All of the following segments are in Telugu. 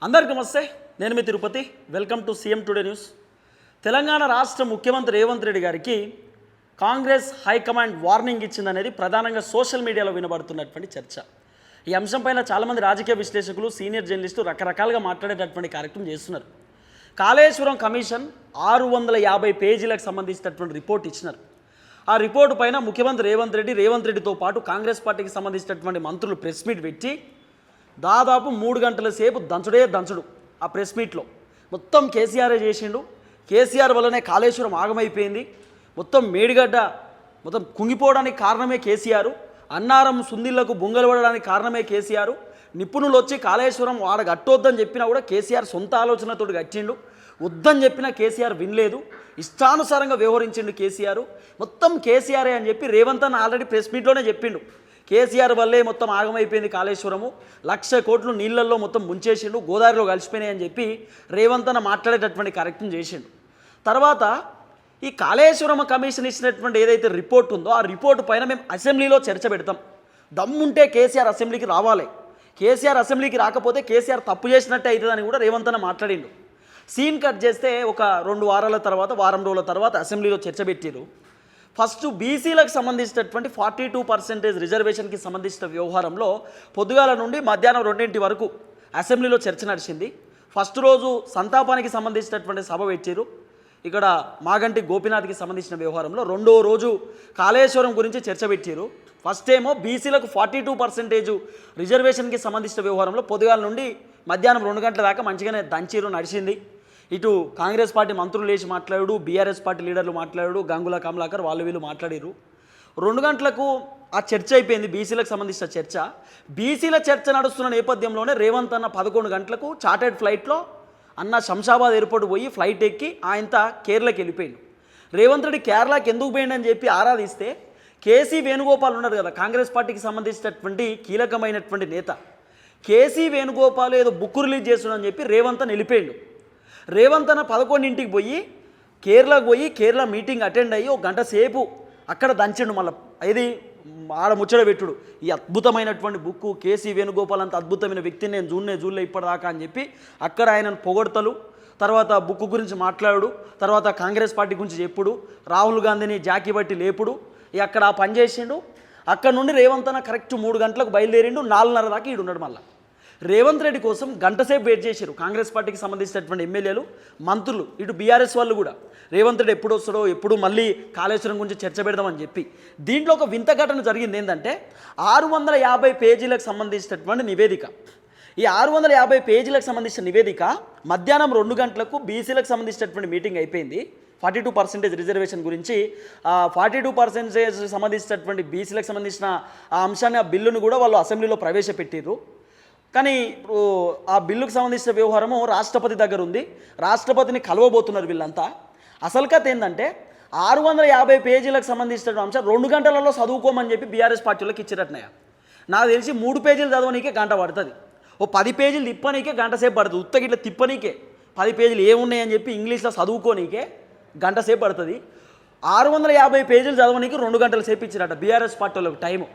అందరికీ నమస్తే. నేను మీ Tirupati. Welcome to CM today news. Telangana రాష్ట్ర ముఖ్యమంత్రి రేవంత్ రెడ్డి గారికి కాంగ్రెస్ హైకమాండ్ వార్నింగ్ ఇచ్చిందనేది ప్రధానంగా సోషల్ మీడియాలో వినబడుతున్నటువంటి చర్చ. ఈ అంశంపైన చాలామంది రాజకీయ విశ్లేషకులు, సీనియర్ జర్నలిస్టులు రకరకాలుగా మాట్లాడేటటువంటి కార్యక్రమం చేస్తున్నారు. కాళేశ్వరం కమిషన్ 650 పేజీలకు సంబంధించినటువంటి రిపోర్ట్ ఇచ్చినారు. ఆ రిపోర్టు పైన ముఖ్యమంత్రి రేవంత్ రెడ్డితో పాటు కాంగ్రెస్ పార్టీకి సంబంధించినటువంటి మంత్రులు ప్రెస్ మీట్ పెట్టి దాదాపు 3 గంటల సేపు దంచుడు. ఆ ప్రెస్ మీట్లో మొత్తం కేసీఆరే చేసిండు. కేసీఆర్ వల్లనే కాళేశ్వరం ఆగమైపోయింది. మొత్తం మేడిగడ్డ మొత్తం కుంగిపోవడానికి కారణమే కేసీఆర్. అన్నారం సుందిళ్లకు బొంగలు పడడానికి కారణమే కేసీఆర్. నిపుణులు వచ్చి కాళేశ్వరం వాడ కట్టొద్దని చెప్పినా కూడా కేసీఆర్ సొంత ఆలోచనతో కట్టిండు. వద్దని చెప్పినా కేసీఆర్ వినలేదు. ఇష్టానుసారంగా వ్యవహరించిండు కేసీఆర్. మొత్తం కేసీఆరే అని చెప్పి రేవంత్ అన్న ఆల్రెడీ ప్రెస్ మీట్లోనే చెప్పిండు. కేసీఆర్ వల్లే మొత్తం ఆగమైపోయింది కాళేశ్వరము, 1,00,000 కోట్లు నీళ్ళల్లో మొత్తం ముంచేసిండు, గోదావరిలో కలిసిపోయినాయి అని చెప్పి రేవంత్ అన్న మాట్లాడేటటువంటి కార్యక్రమం చేసిండు. తర్వాత ఈ కాళేశ్వరం కమిషన్ ఇచ్చినటువంటి ఏదైతే రిపోర్ట్ ఉందో ఆ రిపోర్టు పైన మేము అసెంబ్లీలో చర్చ పెడతాం. దమ్ముంటే కేసీఆర్ అసెంబ్లీకి రావాలి. కేసీఆర్ అసెంబ్లీకి రాకపోతే కేసీఆర్ తప్పు చేసినట్టే అవుతుందని కూడా రేవంత్ అన్న మాట్లాడిండు. సీన్ కట్ చేస్తే ఒక 2 వారాల తర్వాత, వారం రోజుల తర్వాత అసెంబ్లీలో చర్చ పెట్టిరు. ఫస్ట్ బీసీలకు సంబంధించినటువంటి 42% రిజర్వేషన్కి సంబంధించిన వ్యవహారంలో పొద్దుగాల నుండి మధ్యాహ్నం 2 వరకు అసెంబ్లీలో చర్చ నడిచింది. ఫస్ట్ రోజు సంతాపానికి సంబంధించినటువంటి సభ పెట్టారు. ఇక్కడ మాగంటి గోపీనాథ్కి సంబంధించిన వ్యవహారంలో రెండో రోజు కాళేశ్వరం గురించి చర్చ పెట్టారు. ఫస్ట్ ఏమో బీసీలకు 42% రిజర్వేషన్కి సంబంధించిన వ్యవహారంలో పొద్దుగాల నుండి మధ్యాహ్నం 2 గంటల దాకా మంచిగానే దంచీరు నడిచింది. ఇటు కాంగ్రెస్ పార్టీ మంత్రులు లేచి మాట్లాడాడు, బీఆర్ఎస్ పార్టీ లీడర్లు మాట్లాడాడు, గంగుల కమలాకర్ వీళ్ళు మాట్లాడారు. 2 గంటలకు ఆ చర్చ అయిపోయింది. బీసీలకు సంబంధించిన చర్చ. బీసీల చర్చ నడుస్తున్న నేపథ్యంలోనే రేవంత్ అన్న 11 గంటలకు చార్టెడ్ ఫ్లైట్లో అన్న శంషాబాద్ ఎయిర్పోర్ట్ పోయి ఫ్లైట్ ఎక్కి ఆయనతో కేరళకి వెళ్ళిపోయిండు. రేవంత్ రెడ్డి కేరళకి ఎందుకు పోయిండని చెప్పి ఆరాధిస్తే కేసీ వేణుగోపాల్ ఉన్నారు కదా, కాంగ్రెస్ పార్టీకి సంబంధించినటువంటి కీలకమైనటువంటి నేత. కేసీ వేణుగోపాల్ ఏదో బుక్ రిలీజ్ చేస్తున్నాడని చెప్పి రేవంత్ అన్న వెళ్ళిపోయిండు. రేవంత్ అన్న 11ంటికి పోయి కేరళకు పోయి కేరళ మీటింగ్ అటెండ్ అయ్యి 1 గంట సేపు అక్కడ దంచిండు. మళ్ళీ ఇది ఆడ ముచ్చట పెట్టుడు. ఈ అద్భుతమైనటువంటి బుక్కు, కేసీ వేణుగోపాల్ అంత అద్భుతమైన వ్యక్తిని నేను చూడలే ఇప్పటిదాకా అని చెప్పి అక్కడ ఆయనను పొగడతలు, తర్వాత బుక్ గురించి మాట్లాడు, తర్వాత కాంగ్రెస్ పార్టీ గురించి చెప్పుడు, రాహుల్ గాంధీని జాకీ బట్టి లేపుడు. అక్కడ ఆ పని చేసిండు. అక్కడ నుండి రేవంత్ అన్న కరెక్ట్ 3 గంటలకు బయలుదేరిండు. 4:30 దాకా ఈడున్నాడు. మళ్ళీ రేవంత్ రెడ్డి కోసం గంటసేపు వెయిట్ చేశారు కాంగ్రెస్ పార్టీకి సంబంధించినటువంటి ఎమ్మెల్యేలు, మంత్రులు, ఇటు బీఆర్ఎస్ వాళ్ళు కూడా. రేవంత్ రెడ్డి ఎప్పుడు వస్తాడో, ఎప్పుడు మళ్ళీ కాళేశ్వరం గురించి చర్చ పెడదామని చెప్పి. దీంట్లో ఒక వింత ఘటన జరిగింది. ఏంటంటే 650 పేజీలకు సంబంధించినటువంటి నివేదిక. ఈ 650 పేజీలకు సంబంధించిన నివేదిక మధ్యాహ్నం 2 గంటలకు బీసీలకు సంబంధించినటువంటి మీటింగ్ అయిపోయింది. 42% రిజర్వేషన్ గురించి 42% సంబంధించినటువంటి బీసీలకు సంబంధించిన ఆ అంశాన్ని, ఆ బిల్లును కూడా వాళ్ళు అసెంబ్లీలో ప్రవేశపెట్టారు. కానీ ఇప్పుడు ఆ బిల్లుకు సంబంధించిన వ్యవహారము రాష్ట్రపతి దగ్గర ఉంది. రాష్ట్రపతిని కలవబోతున్నారు వీళ్ళంతా. అసలు కథ ఏంటంటే 650 పేజీలకు సంబంధించిన అంశం 2 గంటలలో చదువుకోమని చెప్పి బీఆర్ఎస్ పార్టీలకు ఇచ్చినట్టున్నాయా. నాకు తెలిసి 3 పేజీలు చదవనీకే గంట పడుతుంది. 10 పేజీలు తిప్పనీకే గంట సేపు పడుతుంది. ఉత్తగిట్లా తిప్పనీకే 10 పేజీలు ఏమున్నాయని చెప్పి ఇంగ్లీష్లో చదువుకోనీకే గంట సేపు పడుతుంది. 650 పేజీలు చదవనీకి 2 గంటల సేపు ఇచ్చిరట బీఆర్ఎస్ పార్టీ వాళ్ళకి టైము.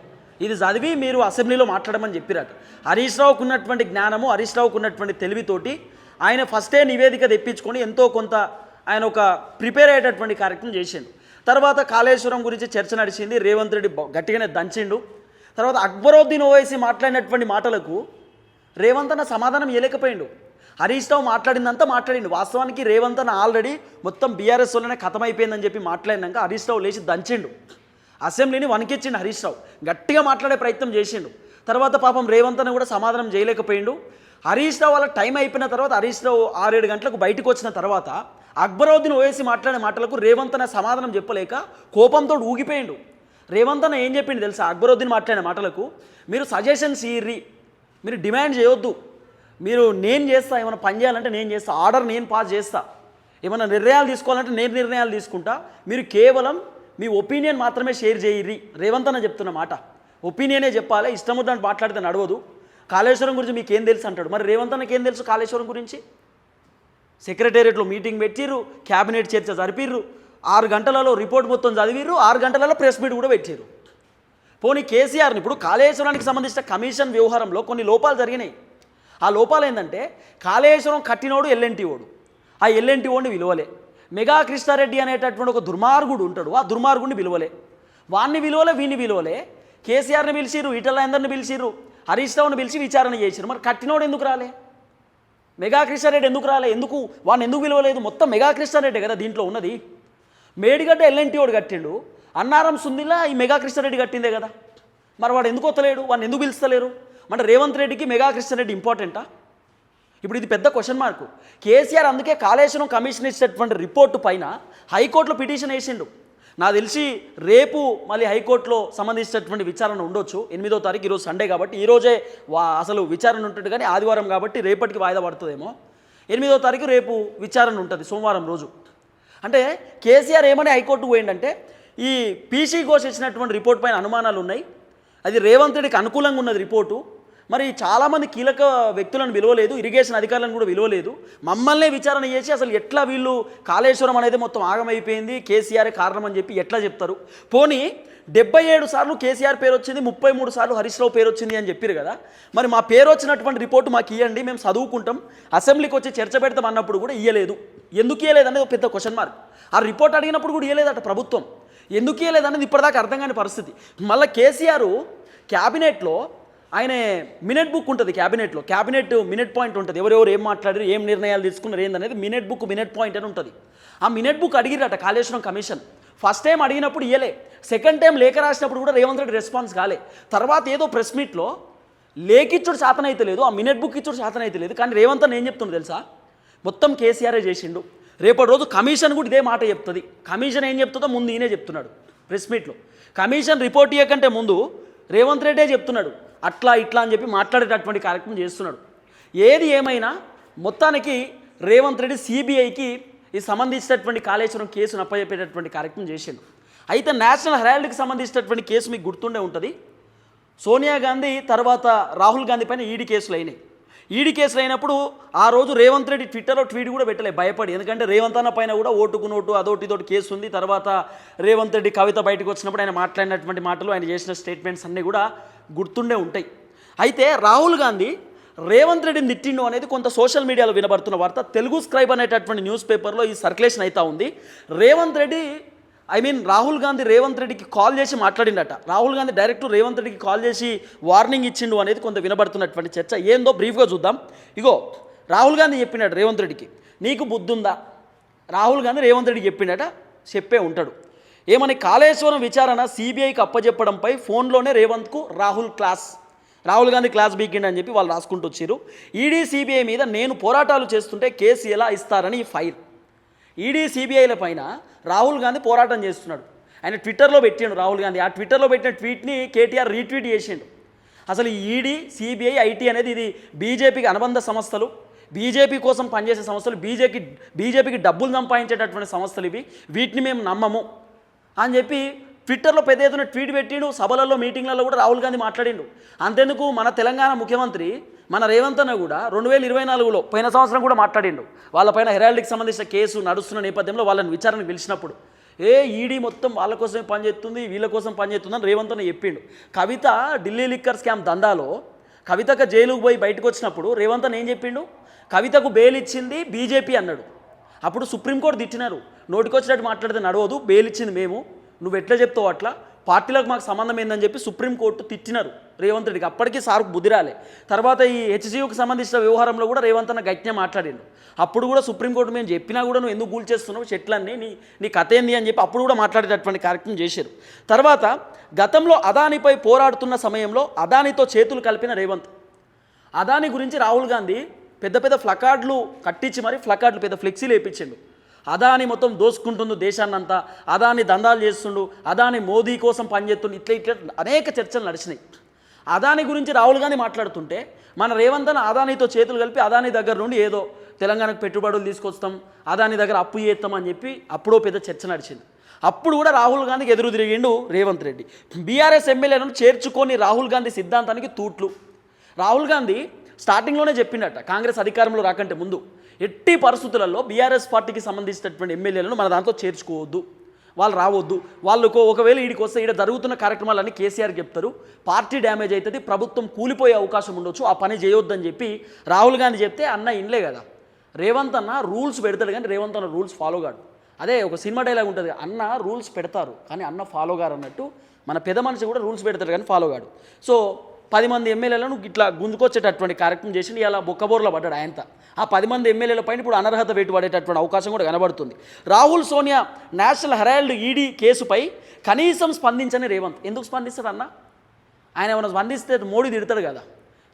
ఇది చదివి మీరు అసెంబ్లీలో మాట్లాడమని చెప్పిరట. హరీష్ రావుకు ఉన్నటువంటి జ్ఞానము, హరీష్ రావుకు ఉన్నటువంటి తెలివితోటి ఆయన ఫస్టే నివేదిక తెప్పించుకొని ఎంతో కొంత ఆయన ఒక ప్రిపేర్ అయ్యేటటువంటి కార్యక్రమం చేసిండు. తర్వాత కాళేశ్వరం గురించి చర్చ నడిచింది. రేవంత్ రెడ్డి గట్టిగానే దంచిండు. తర్వాత అక్బరుద్దీన్ ఓవైసీ మాట్లాడినటువంటి మాటలకు రేవంత్ అన్న సమాధానం ఇవ్వలేకపోయిండు. హరీష్ రావు మాట్లాడిందంతా మాట్లాడిండు. వాస్తవానికి రేవంత్ అన్న ఆల్రెడీ మొత్తం బీఆర్ఎస్ వల్లనే ఖతమైపోయిందని చెప్పి మాట్లాడినాక హరీష్ రావు లేచి దంచిండు. అసెంబ్లీని వణికిచ్చిండు. హరీష్ రావు గట్టిగా మాట్లాడే ప్రయత్నం చేసిండు. తర్వాత పాపం రేవంత్ అన్న కూడా సమాధానం చేయలేకపోయిండు. హరీష్ రావు వాళ్ళ టైం అయిపోయిన తర్వాత హరీష్ రావు 6-7 గంటలకు బయటకు వచ్చిన తర్వాత అక్బరుద్దీన్ ఓవైసీ మాట్లాడే మాటలకు రేవంత్ అన్న సమాధానం చెప్పలేక కోపంతో ఊగిపోయిండు. రేవంత్ అన్న ఏం చెప్పిండు తెలుసా? అక్బరుద్దీన్ మాట్లాడిన మాటలకు మీరు సజెషన్స్ ఇయ్యి, మీరు డిమాండ్ చేయొద్దు, మీరు నేను చేస్తా, ఏమైనా పని చేయాలంటే నేను చేస్తా, ఆర్డర్ నేను పాస్ చేస్తా, ఏమైనా నిర్ణయాలు తీసుకోవాలంటే నేను నిర్ణయాలు తీసుకుంటా, మీరు కేవలం మీ ఒపీనియన్ మాత్రమే షేర్ చేయర్రి. రేవంత్ అన్న చెప్తున్న మాట ఒపీనియనే చెప్పాలి, ఇష్టం వద్దని మాట్లాడితే నడవదు. కాళేశ్వరం గురించి మీకు ఏం తెలుసు అంటాడు. మరి రేవంత్ అన్నకి ఏం తెలుసు కాళేశ్వరం గురించి? సెక్రటేరియట్లో మీటింగ్ పెట్టిర్రు, క్యాబినెట్ చర్చ జరిపిర్రు, 6 గంటలలో రిపోర్ట్ మొత్తం చదివిర్రు, 6 గంటలలో ప్రెస్ మీట్ కూడా పెట్టారు. పోనీ కేసీఆర్ని ఇప్పుడు కాళేశ్వరానికి సంబంధించిన కమిషన్ వ్యవహారంలో కొన్ని లోపాలు జరిగినాయి. ఆ లోపాలు ఏంటంటే కాళేశ్వరం కట్టినోడు ఎల్ఎన్టీ ఓడు, ఆ ఎల్ఎన్టీ ఓడిని విలువలే. మెగా కృష్ణారెడ్డి అనేటటువంటి ఒక దుర్మార్గుడు ఉంటాడు, ఆ దుర్మార్గుడిని విలువలే. వాడిని విలువలే, వీడిని విలువలే. కేసీఆర్ని పిలిచిర్రు, ఈటలందరిని పిలిచిర్రు, హరీష్ రావుని పిలిచి విచారణ చేసిరు. మరి కట్టినోడు ఎందుకు రాలే? మెగా కృష్ణారెడ్డి ఎందుకు రాలే? ఎందుకు వాడిని ఎందుకు విలువలేదు? మొత్తం మెగా కృష్ణారెడ్డి కదా దీంట్లో ఉన్నది. మేడిగడ్డ ఎల్ఎన్టీ వాడు కట్టిండు, అన్నారం సుందిలా ఈ మెగా కృష్ణారెడ్డి కట్టిందే కదా. మరి వాడు ఎందుకు వస్తలేడు? వాడిని ఎందుకు పిలుస్తలేరు? అంటే రేవంత్ రెడ్డికి మెగా కృష్ణారెడ్డి ఇంపార్టెంటా? ఇప్పుడు ఇది పెద్ద క్వశ్చన్ మార్కు. కేసీఆర్ అందుకే కాళేశ్వరం కమిషన్ ఇచ్చినటువంటి రిపోర్టు పైన హైకోర్టులో పిటిషన్ వేసిండు. నాకు తెలిసి రేపు మళ్ళీ హైకోర్టులో సంబంధించినటువంటి విచారణ ఉండొచ్చు. 8వ తారీఖు, ఈరోజు సండే కాబట్టి ఈరోజే అసలు విచారణ ఉంటుంది, కానీ ఆదివారం కాబట్టి రేపటికి వాయిదా పడుతుందేమో. 8వ తారీఖు రేపు విచారణ ఉంటుంది, సోమవారం రోజు. అంటే కేసీఆర్ ఏమని హైకోర్టుకు పోయిందంటే ఈ పీసీ ఘోష్ ఇచ్చినటువంటి రిపోర్ట్ పైన అనుమానాలు ఉన్నాయి, అది రేవంత్ రెడ్డికి అనుకూలంగా ఉన్నది రిపోర్టు. మరి చాలామంది కీలక వ్యక్తులను విలువలేదు, ఇరిగేషన్ అధికారులను కూడా విలువలేదు, మమ్మల్నే విచారణ చేసి అసలు ఎట్లా వీళ్ళు కాళేశ్వరం అనేది మొత్తం ఆగమైపోయింది, కేసీఆర్ కారణం అని చెప్పి ఎట్లా చెప్తారు? పోనీ 77 సార్లు కేసీఆర్ పేరు వచ్చింది, 33 సార్లు హరీష్ రావు పేరు వచ్చింది అని చెప్పారు కదా. మరి మా పేరు వచ్చినటువంటి రిపోర్టు మాకు ఇవ్వండి, మేము చదువుకుంటాం, అసెంబ్లీకి వచ్చి చర్చ పెడతాం అన్నప్పుడు కూడా ఇవ్వలేదు. ఎందుకు ఇవ్వలేదు అనేది ఒక పెద్ద క్వశ్చన్ మార్క్. ఆ రిపోర్ట్ అడిగినప్పుడు కూడా ఇవ్వలేదట ప్రభుత్వం. ఎందుకు ఇవ్వలేదు అనేది ఇప్పటిదాకా అర్థం కాని పరిస్థితి. మళ్ళీ కేసీఆర్ క్యాబినెట్లో ఆయన మినిట్ బుక్ ఉంటుంది, క్యాబినెట్ మినిట్ పాయింట్ ఉంటుంది, ఎవరెవరు ఏం మాట్లాడారు, ఏం నిర్ణయాలు తీసుకున్నారు ఏందనేది మినిట్ బుక్, మినిట్ పాయింట్ అని ఉంటుంది. ఆ మినిట్ బుక్ అడిగిరట కాళేశ్వరం కమిషన్. ఫస్ట్ టైం అడిగినప్పుడు ఇయ్యలే, సెకండ్ టైం లేఖ రాసినప్పుడు కూడా రేవంత్ రెడ్డి రెస్పాన్స్ కాలే. తర్వాత ఏదో ప్రెస్ మీట్లో లేఖిచ్చుడు శాతం అయితే లేదు, ఆ మినిట్ బుక్ ఇచ్చుడు శాతం అయితే లేదు. కానీ రేవంత్ అని ఏం చెప్తుండు తెలుసా? మొత్తం కేసీఆరే చేసిండు. రేపటి రోజు కమిషన్ కూడా ఇదే మాట చెప్తుంది. కమిషన్ ఏం చెప్తుందో ముందు ఈయనే చెప్తున్నాడు ప్రెస్ మీట్లో. కమిషన్ రిపోర్ట్ ఇవ్వకంటే ముందు రేవంత్ రెడ్డే చెప్తున్నాడు అట్లా ఇట్లా అని చెప్పి మాట్లాడేటటువంటి కార్యక్రమం చేస్తున్నాడు. ఏది ఏమైనా మొత్తానికి రేవంత్ రెడ్డి సిబిఐకి ఈ సంబంధించినటువంటి కాళేశ్వరం కేసును అప్పచెప్పేటటువంటి కార్యక్రమం చేసిండు. అయితే నేషనల్ హెరాల్డ్కి సంబంధించినటువంటి కేసు మీకు గుర్తుండే ఉంటుంది. సోనియా గాంధీ తర్వాత రాహుల్ గాంధీ పైన ఈడీ కేసులు అయినాయి. ఈడీ కేసులు అయినప్పుడు ఆ రోజు రేవంత్ రెడ్డి ట్విట్టర్లో ట్వీట్ కూడా పెట్టలే భయపడి, ఎందుకంటే రేవంత్ అన్న పైన కూడా ఓటుకు నోటు అదోటి ఇదోటి కేసు ఉంది. తర్వాత రేవంత్ రెడ్డి కవిత బయటకు వచ్చినప్పుడు ఆయన మాట్లాడినటువంటి మాటలు, ఆయన చేసిన స్టేట్మెంట్స్ అన్నీ కూడా గుర్తుండే ఉంటాయి. అయితే రాహుల్ గాంధీ రేవంత్ రెడ్డిని తిట్టిండు అనేది కొంత సోషల్ మీడియాలో వినబడుతున్న వార్త. తెలుగు స్క్రైబ్ అనేటటువంటి న్యూస్ పేపర్లో ఈ సర్క్యులేషన్ అవుతా ఉంది. రాహుల్ గాంధీ రేవంత్ రెడ్డికి కాల్ చేసి మాట్లాడిండట. రాహుల్ గాంధీ డైరెక్ట్ రేవంత్ రెడ్డికి కాల్ చేసి వార్నింగ్ ఇచ్చిండు అనేది కొంత వినబడుతున్నటువంటి చర్చ. ఏందో బ్రీఫ్గా చూద్దాం. ఇగో రాహుల్ గాంధీ చెప్పినట్టు రేవంత్ రెడ్డికి, నీకు బుద్ధుందా? రాహుల్ గాంధీ రేవంత్ రెడ్డికి చెప్పిండట, చెప్పే ఉంటాడు. ఏమని, కాళేశ్వరం విచారణ సిబిఐకి అప్పచెప్పడంపై ఫోన్లోనే రేవంత్కు రాహుల్ గాంధీ క్లాస్ బీకిండి అని చెప్పి వాళ్ళు రాసుకుంటూ వచ్చారు. ఈడీ సిబిఐ మీద నేను పోరాటాలు చేస్తుంటే కేసు ఎలా ఇస్తారని ఈ ఫైల్. ఈడీ సిబిఐల పైన రాహుల్ గాంధీ పోరాటం చేస్తున్నాడు. ఆయన ట్విట్టర్లో పెట్టిండు రాహుల్ గాంధీ. ఆ ట్విట్టర్లో పెట్టిన ట్వీట్ని కేటీఆర్ రీట్వీట్ చేసిండు. అసలు ఈ ఈడీ సిబిఐ ఐటీ అనేది ఇది బీజేపీకి అనుబంధ సంస్థలు, బీజేపీ కోసం పనిచేసే సంస్థలు, బీజేపీకి డబ్బులు సంపాదించేటటువంటి సంస్థలు ఇవి, వీటిని మేము నమ్మము అని చెప్పి ట్విట్టర్లో పెద్ద ఎత్తున ట్వీట్ పెట్టిండు. సభలలో మీటింగ్లలో కూడా రాహుల్ గాంధీ మాట్లాడిండు. అంతెందుకు మన తెలంగాణ ముఖ్యమంత్రి మన రేవంత్ అన్న కూడా 2024లో పోయిన సంవత్సరం కూడా మాట్లాడిండు. వాళ్ళపైన హెరాల్డ్కి సంబంధించిన కేసు నడుస్తున్న నేపథ్యంలో వాళ్ళని విచారణకు పిలిచినప్పుడు ఈడీ మొత్తం వాళ్ళ కోసమే పనిచేస్తుంది, వీళ్ళ కోసం పనిచేస్తుంది అని రేవంత్ అన్న చెప్పిండు. కవిత ఢిల్లీ లిక్కర్ స్కామ్ దందాలో కవితకు జైలుకు పోయి బయటకు వచ్చినప్పుడు రేవంత్ అన్న ఏం చెప్పిండు? కవితకు బెయిల్ ఇచ్చింది బీజేపీ అన్నాడు. అప్పుడు సుప్రీంకోర్టు తిట్టినారు, నోటికొచ్చినట్టు మాట్లాడితే నడవదు, బెయిల్ ఇచ్చింది మేము, నువ్వు ఎట్లా చెప్తావు అట్లా, పార్టీలకు మాకు సంబంధం ఏందని చెప్పి సుప్రీంకోర్టు తిట్టినారు రేవంత్ రెడ్డికి. అప్పటికీ సార్కు బుద్ధి రాలే. తర్వాత ఈ హెచ్జియూకి సంబంధించిన వ్యవహారంలో కూడా రేవంత్ అన్న గట్టిగా మాట్లాడిండు. అప్పుడు కూడా సుప్రీంకోర్టు మేము చెప్పినా కూడా నువ్వు ఎందుకు కూల్చేస్తున్నావు చెట్లన్నీ, నీ కథ ఏంది అని చెప్పి అప్పుడు కూడా మాట్లాడేటటువంటి కార్యక్రమం చేశారు. తర్వాత గతంలో అదానిపై పోరాడుతున్న సమయంలో అదానితో చేతులు కలిపిన రేవంత్, అదాని గురించి రాహుల్ గాంధీ పెద్ద పెద్ద ఫ్లకార్డులు కట్టించి మరి ఫ్లకార్డులు పెద్ద ఫ్లెక్సీలు వేయించిండు. అదాని మొత్తం దోసుకుంటుండు దేశాన్నంతా, అదాని దందాలు చేస్తుండు, అదాని మోదీ కోసం పనిచేస్తుండు, ఇట్లా అనేక చర్చలు నడిచినాయి. అదాని గురించి రాహుల్ గాంధీ మాట్లాడుతుంటే మన రేవంత్ అన్న అదానితో చేతులు కలిపి అదాని దగ్గర నుండి ఏదో తెలంగాణకు పెట్టుబడులు తీసుకొస్తాం, అదాని దగ్గర అప్పు చేస్తాం అని చెప్పి అప్పుడో పెద్ద చర్చ నడిచింది. అప్పుడు కూడా రాహుల్ గాంధీకి ఎదురు తిరిగిండు రేవంత్ రెడ్డి. బీఆర్ఎస్ ఎమ్మెల్యేలను చేర్చుకొని రాహుల్ గాంధీ సిద్ధాంతానికి తూట్లు. రాహుల్ గాంధీ స్టార్టింగ్లోనే చెప్పిండట, కాంగ్రెస్ అధికారంలో రాకంటే ముందు, ఎట్టి పరిస్థితులలో బీఆర్ఎస్ పార్టీకి సంబంధించినటువంటి ఎమ్మెల్యేలను మన దాంట్లో చేర్చుకోవద్దు వాళ్ళు రావద్దు, వాళ్ళకు ఒకవేళ ఈడికి వస్తే ఈడ జరుగుతున్న కార్యక్రమాలన్నీ కేసీఆర్కి చెప్తారు, పార్టీ డ్యామేజ్ అవుతుంది, ప్రభుత్వం కూలిపోయే అవకాశం ఉండొచ్చు, ఆ పని చేయొద్దని చెప్పి రాహుల్ గాంధీ చెప్తే అన్న ఇన్లే కదా. రేవంత్ అన్న రూల్స్ పెడతాడు కానీ రేవంత్ అన్న రూల్స్ ఫాలో కాడు. అదే ఒక సినిమా డైలాగ్ ఉంటుంది, అన్న రూల్స్ పెడతారు కానీ అన్న ఫాలో గారు అన్నట్టు మన పెద్ద మనిషి కూడా రూల్స్ పెడతాడు కానీ ఫాలో కాడు. సో 10 మంది ఎమ్మెల్యేలను ఇట్లా గుంజుకొచ్చేటటువంటి కార్యక్రమం చేసి ఇలా బొక్కబోర్లో పడ్డాడు ఆయనతో. ఆ 10 మంది ఎమ్మెల్యేల పైన ఇప్పుడు అనర్హత వేటు పడేటటువంటి అవకాశం కూడా కనబడుతుంది. Rahul Sonia National Herald ED కేసుపై కనీసం స్పందించని రేవంత్. ఎందుకు స్పందిస్తాడు అన్న? ఆయన ఏమైనా స్పందిస్తే మోడీ తిడతాడు కదా.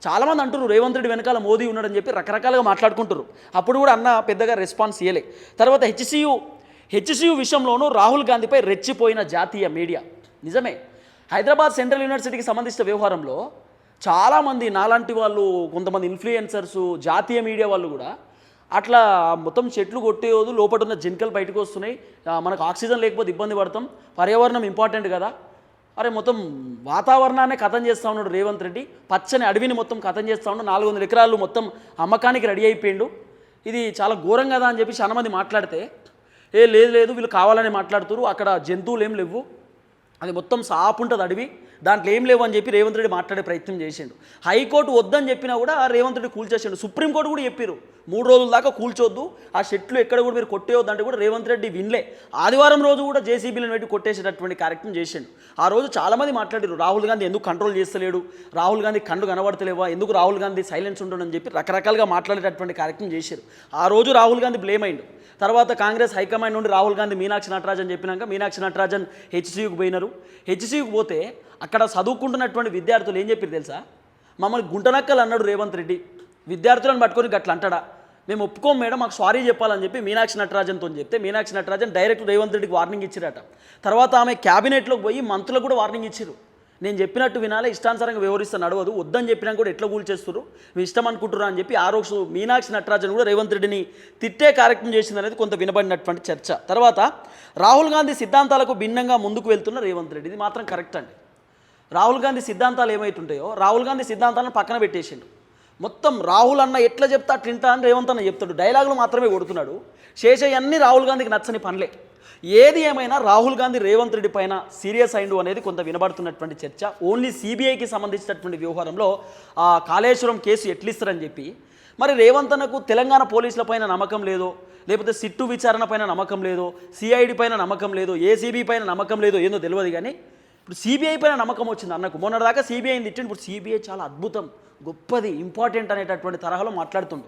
చాలామంది అంటున్నారు రేవంత్ రెడ్డి వెనకాల మోదీ ఉన్నాడని చెప్పి రకరకాలుగా మాట్లాడుకుంటారు. అప్పుడు కూడా అన్న పెద్దగా రెస్పాన్స్ ఇయ్యలే. తర్వాత హెచ్సియు విషయంలోనూ రాహుల్ గాంధీపై రెచ్చిపోయిన జాతీయ మీడియా. నిజమే, హైదరాబాద్ సెంట్రల్ యూనివర్సిటీకి సంబంధించిన వ్యవహారంలో చాలామంది నాలాంటి వాళ్ళు, కొంతమంది ఇన్ఫ్లుయెన్సర్సు, జాతీయ మీడియా వాళ్ళు కూడా అట్లా మొత్తం చెట్లు కొట్టేయదు, లోపల ఉన్న జింకలు బయటకు వస్తున్నాయి, మనకు ఆక్సిజన్ లేకపోతే ఇబ్బంది పడతాం, పర్యావరణం ఇంపార్టెంట్ కదా, అరే మొత్తం వాతావరణాన్ని కథం చేస్తూ ఉన్నాడు రేవంత్ రెడ్డి, పచ్చని అడవిని మొత్తం కథం చేస్తూ ఉన్నాడు, 400 ఎకరాలు మొత్తం అమ్మకానికి రెడీ అయిపోయిండు, ఇది చాలా ఘోరం కదా అని చెప్పి చాలా మంది మాట్లాడితే, లేదు వీళ్ళు కావాలని మాట్లాడుతున్నారు, అక్కడ జంతువులు ఏం లేవు, అది మొత్తం సాపు ఉంటుంది అడవి, దాంట్లో ఏం లేవు అని చెప్పి రేవంత్ రెడ్డి మాట్లాడే ప్రయత్నం చేసిండు. హైకోర్టు వద్దని చెప్పినా కూడా రేవంత్ రెడ్డి కూల్చేసిండు. సుప్రీంకోర్టు కూడా చెప్పారు 3 రోజుల దాకా కూల్చొద్దు, ఆ చెట్లు ఎక్కడ కూడా మీరు కొట్టేయొద్దు అంటే కూడా రేవంత్ రెడ్డి వినలే. ఆదివారం రోజు కూడా జేసీబీలను పెట్టి కొట్టేసేటటువంటి కార్యక్రమం చేసిండు. ఆ రోజు చాలామంది మాట్లాడారు రాహుల్ గాంధీ ఎందుకు కంట్రోల్ చేస్తలేడు, రాహుల్ గాంధీ కండు కనబడతలేవా, ఎందుకు రాహుల్ గాంధీ సైలెన్స్ ఉండడని చెప్పి రకరకాలుగా మాట్లాడేటటువంటి కార్యక్రమం చేశారు. ఆ రోజు రాహుల్ గాంధీ బ్లేమ్ అయిండు. తర్వాత కాంగ్రెస్ హైకమాండ్ నుండి రాహుల్ గాంధీ మీనాక్షి నటరాజన్ చెప్పినాక మీనాక్షి నటరాజన్ హెచ్సియుకి పోయినారు. హెచ్సియుకి పోతే అక్కడ చదువుకుంటున్నటువంటి విద్యార్థులు ఏం చెప్పారు తెలుసా? మమ్మల్ని గుంటనక్కలు అన్నాడు రేవంత్ రెడ్డి, విద్యార్థులను పట్టుకొని గట్ల అంటాడా, మేము ఒప్పుకోం మేడం, మాకు సారీ చెప్పాలని చెప్పి మీనాక్షి నటరాజన్తో చెప్తే మీనాక్షి నటరాజన్ డైరెక్ట్ రేవంత్ రెడ్డికి వార్నింగ్ ఇచ్చిరట. తర్వాత ఆమె క్యాబినెట్లోకి పోయి మంత్రులకు కూడా వార్నింగ్ ఇచ్చారు, నేను చెప్పినట్టు వినాలి, ఇష్టానుసారంగా వ్యవహరిస్తాను నడవదు, వద్దని చెప్పినా కూడా ఎట్లా కూల్చేస్తారు, మీ ఇష్టం అనుకుంటున్నా అని చెప్పి ఆ రోజు మీనాక్షి నటరాజన్ కూడా రేవంత్ రెడ్డిని తిట్టే కార్యక్రమం చేసిందనేది కొంత వినబడినటువంటి చర్చ. తర్వాత రాహుల్ గాంధీ సిద్ధాంతాలకు భిన్నంగా ముందుకు వెళ్తున్న రేవంత్ రెడ్డి, ఇది మాత్రం కరెక్ట్ అండి. రాహుల్ గాంధీ సిద్ధాంతాలు ఏమైతుంటాయో రాహుల్ గాంధీ సిద్ధాంతాలను పక్కన పెట్టేసిండు. మొత్తం రాహుల్ అన్న ఎట్లా చెప్తా తింటా అని రేవంత్ అన్న చెప్తాడు, డైలాగులు మాత్రమే కొడుతున్నాడు, చేసేయన్నీ రాహుల్ గాంధీకి నచ్చని పనులే. ఏది ఏమైనా రాహుల్ గాంధీ రేవంత్ రెడ్డి పైన సీరియస్ అయిండు అనేది కొంత వినబడుతున్నటువంటి చర్చ. ఓన్లీ సిబిఐకి సంబంధించినటువంటి వ్యవహారంలో కాళేశ్వరం కేసు ఎట్లిస్తారని చెప్పి, మరి రేవంత్ అన్నకు తెలంగాణ పోలీసుల పైన నమ్మకం లేదో, లేకపోతే సిట్టు విచారణ పైన నమ్మకం లేదో, సిఐడి పైన నమ్మకం లేదో, ఏసీబీ పైన నమ్మకం లేదో ఏందో తెలియదు, కానీ ఇప్పుడు సిబిఐ పైన నమ్మకం వచ్చింది అన్నకు. మొన్నటిదాకా సిబిఐని తిట్టిండు, ఇప్పుడు సిబిఐ చాలా అద్భుతం, గొప్పది, ఇంపార్టెంట్ అనేటటువంటి తరహాలో మాట్లాడుతుండు.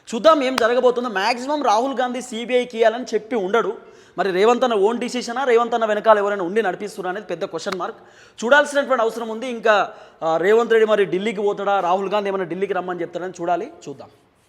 చూద్దాం ఏం జరగబోతుందో. మ్యాక్సిమం రాహుల్ గాంధీ సిబిఐకి ఇవ్వాలని చెప్పి ఉండడు. మరి రేవంత్ అన్న ఓన్ డిసిషనా, రేవంత్ అన్న వెనకాల ఎవరైనా ఉండి నడిపిస్తున్నా అనేది పెద్ద క్వశ్చన్ మార్క్. చూడాల్సినటువంటి అవసరం ఉంది. ఇంకా రేవంత్ రెడ్డి మరి ఢిల్లీకి పోతాడా, రాహుల్ గాంధీ ఏమైనా ఢిల్లీకి రమ్మని చెప్తాడని చూడాలి, చూద్దాం.